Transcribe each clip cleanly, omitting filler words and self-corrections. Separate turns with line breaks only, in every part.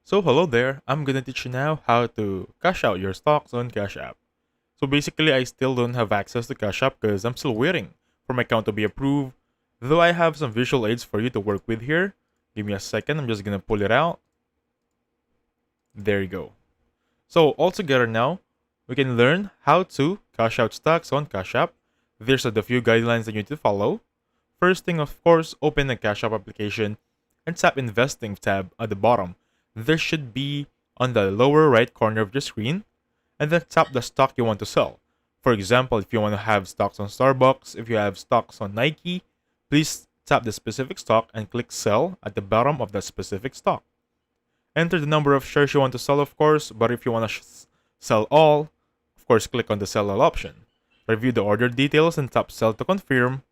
So hello there, I'm gonna teach you now how to cash out your stocks on Cash App. So basically I still don't have access to Cash App because I'm still waiting for my account to be approved. Though I have some visual aids for you to work with here. Give me a second, I'm just gonna pull it out. There you go. So altogether now, we can learn how to cash out stocks on Cash App. There's the few guidelines that you need to follow. First thing, of course, open the Cash App application and tap Investing tab at the bottom. There should be on the lower right corner of your screen, and then tap the stock you want to sell. For example, if you want to have stocks on Starbucks, if you have stocks on Nike, please tap the specific stock and click sell at the bottom of that specific stock. Enter the number of shares you want to sell, of course, but if you want to sell all, of course, click on the sell all option. Review the order details and tap sell to confirm,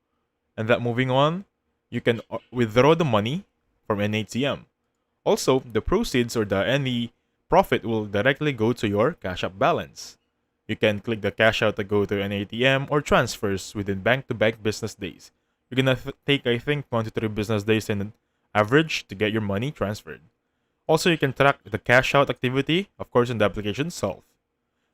and that moving on, you can withdraw the money from an ATM. Also, the proceeds or the any profit will directly go to your Cash App balance. You can click the cash out to go to an ATM or transfers within bank-to-bank business days. You're gonna take, I think, 1 to 3 business days in average to get your money transferred. Also, you can track the cash out activity, of course, in the application itself.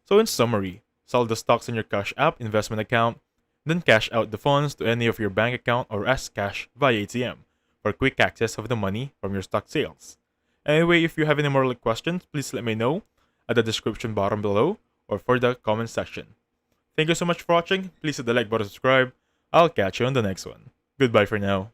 So in summary, sell the stocks in your Cash App investment account, then cash out the funds to any of your bank account or as cash via ATM for quick access of the money from your stock sales. Anyway, if you have any more questions, please let me know at the description bottom below or for the comment section. Thank you so much for watching. Please hit the like button, subscribe. I'll catch you on the next one. Goodbye for now.